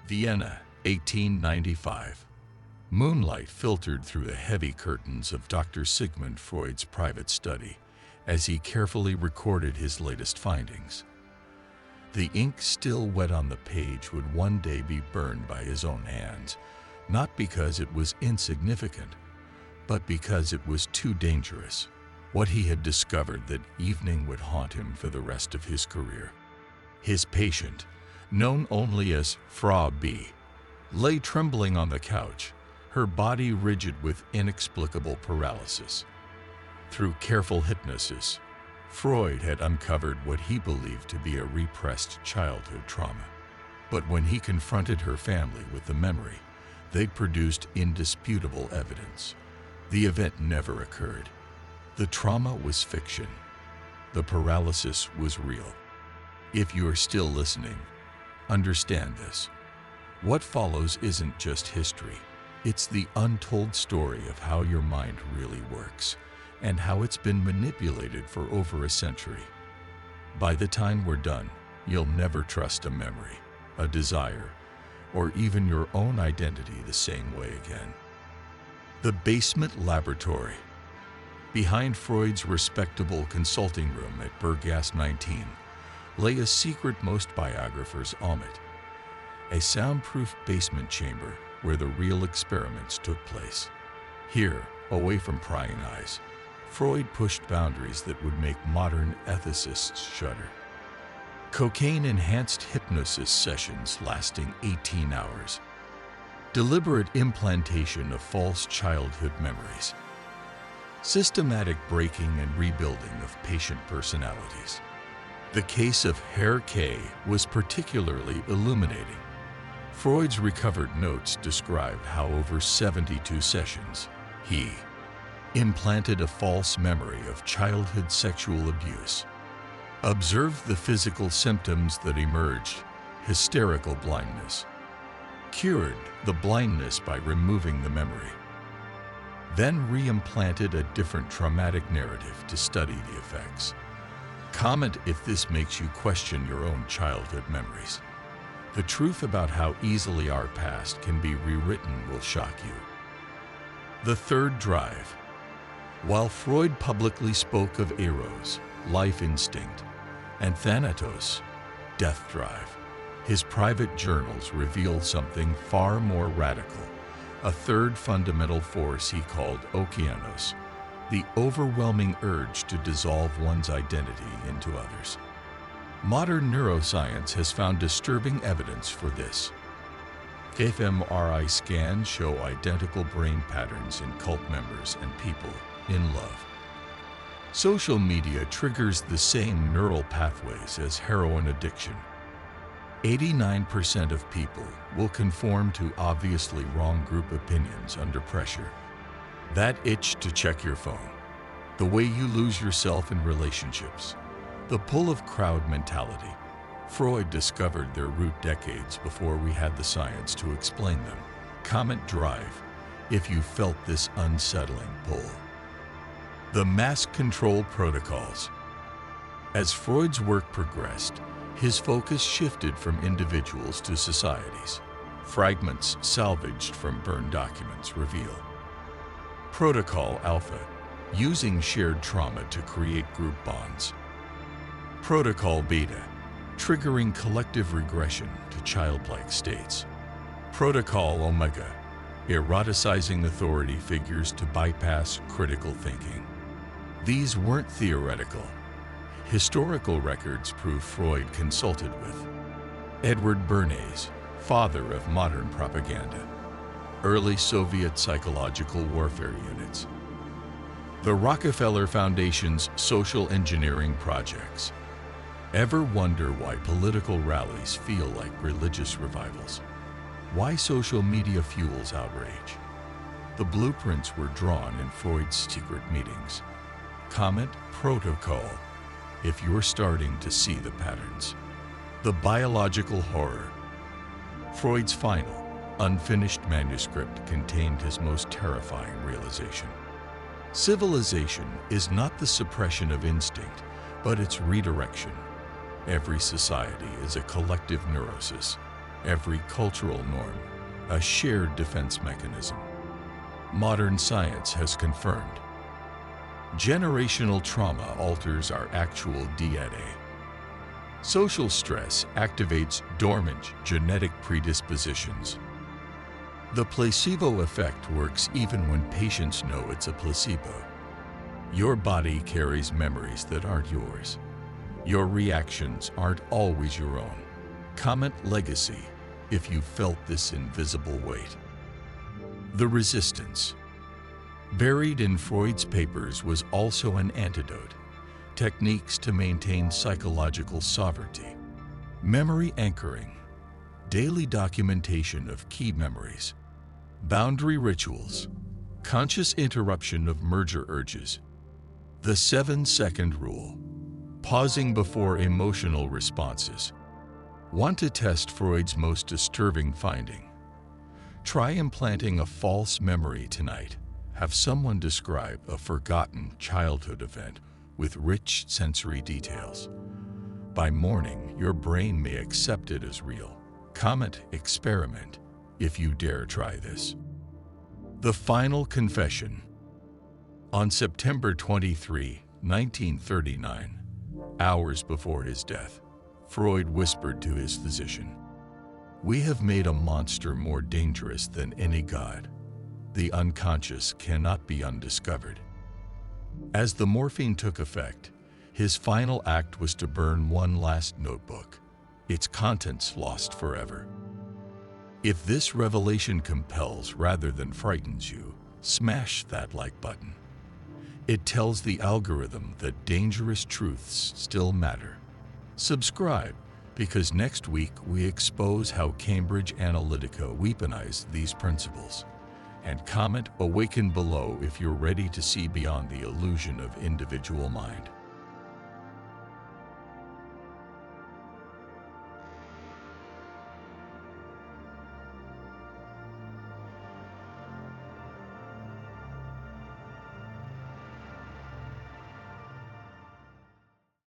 Vienna, 1895. Moonlight filtered through the heavy curtains of Dr. Sigmund Freud's private study as he carefully recorded his latest findings. The ink still wet on the page would one day be burned by his own hands, not because it was insignificant, but because it was too dangerous. What he had discovered that evening would haunt him for the rest of his career. His patient, known only as Frau B, lay trembling on the couch, her body rigid with inexplicable paralysis. Through careful hypnosis, Freud had uncovered what he believed to be a repressed childhood trauma. But when he confronted her family with the memory, they produced indisputable evidence. The event never occurred. The trauma was fiction. The paralysis was real. If you are still listening, understand this. What follows isn't just history. It's the untold story of how your mind really works and how it's been manipulated for over a century. By the time we're done, you'll never trust a memory, a desire, or even your own identity the same way again. The basement laboratory. Behind Freud's respectable consulting room at Berggasse 19 lay a secret most biographers omit, a soundproof basement chamber where the real experiments took place. Here, away from prying eyes, Freud pushed boundaries that would make modern ethicists shudder. Cocaine-enhanced hypnosis sessions lasting 18 hours. Deliberate implantation of false childhood memories. Systematic breaking and rebuilding of patient personalities. The case of Herr K. was particularly illuminating. Freud's recovered notes described how over 72 sessions, he implanted a false memory of childhood sexual abuse, observed the physical symptoms that emerged, hysterical blindness, cured the blindness by removing the memory, then re-implanted a different traumatic narrative to study the effects. Comment if this makes you question your own childhood memories. The truth about how easily our past can be rewritten will shock you. The third drive. While Freud publicly spoke of eros, life instinct, and thanatos, death drive, his private journals reveal something far more radical, a third fundamental force he called okeanos, the overwhelming urge to dissolve one's identity into others. Modern neuroscience has found disturbing evidence for this. fMRI scans show identical brain patterns in cult members and people in love. Social media triggers the same neural pathways as heroin addiction. 89% of people will conform to obviously wrong group opinions under pressure. That itch to check your phone, the way you lose yourself in relationships, the pull of crowd mentality. Freud discovered their root decades before we had the science to explain them. Comment drive if you felt this unsettling pull. The mass control protocols. As Freud's work progressed, his focus shifted from individuals to societies. Fragments salvaged from burned documents reveal. Protocol Alpha, using shared trauma to create group bonds. Protocol Beta, triggering collective regression to childlike states. Protocol Omega, eroticizing authority figures to bypass critical thinking. These weren't theoretical. Historical records prove Freud consulted with Edward Bernays, father of modern propaganda, early Soviet psychological warfare units, the Rockefeller Foundation's social engineering projects. Ever wonder why political rallies feel like religious revivals? Why social media fuels outrage? The blueprints were drawn in Freud's secret meetings. Comment protocol if you're starting to see the patterns. The biological horror. Freud's final, unfinished manuscript contained his most terrifying realization. Civilization is not the suppression of instinct, but its redirection. Every society is a collective neurosis, every cultural norm, a shared defense mechanism. Modern science has confirmed. Generational trauma alters our actual DNA. Social stress activates dormant genetic predispositions. The placebo effect works even when patients know it's a placebo. Your body carries memories that aren't yours. Your reactions aren't always your own. Comment legacy if you felt this invisible weight. The resistance. Buried in Freud's papers was also an antidote, techniques to maintain psychological sovereignty. Memory anchoring, daily documentation of key memories, boundary rituals, conscious interruption of merger urges, the 7-second rule, pausing before emotional responses. Want to test Freud's most disturbing finding? Try implanting a false memory tonight. Have someone describe a forgotten childhood event with rich sensory details. By morning, your brain may accept it as real. Comment experiment if you dare try this. The final confession. On September 23, 1939, hours before his death, Freud whispered to his physician, "We have made a monster more dangerous than any god. The unconscious cannot be undiscovered." As the morphine took effect, his final act was to burn one last notebook, its contents lost forever. If this revelation compels rather than frightens you, smash that like button. It tells the algorithm that dangerous truths still matter. Subscribe, because next week we expose how Cambridge Analytica weaponized these principles. And comment awaken below if you're ready to see beyond the illusion of individual mind.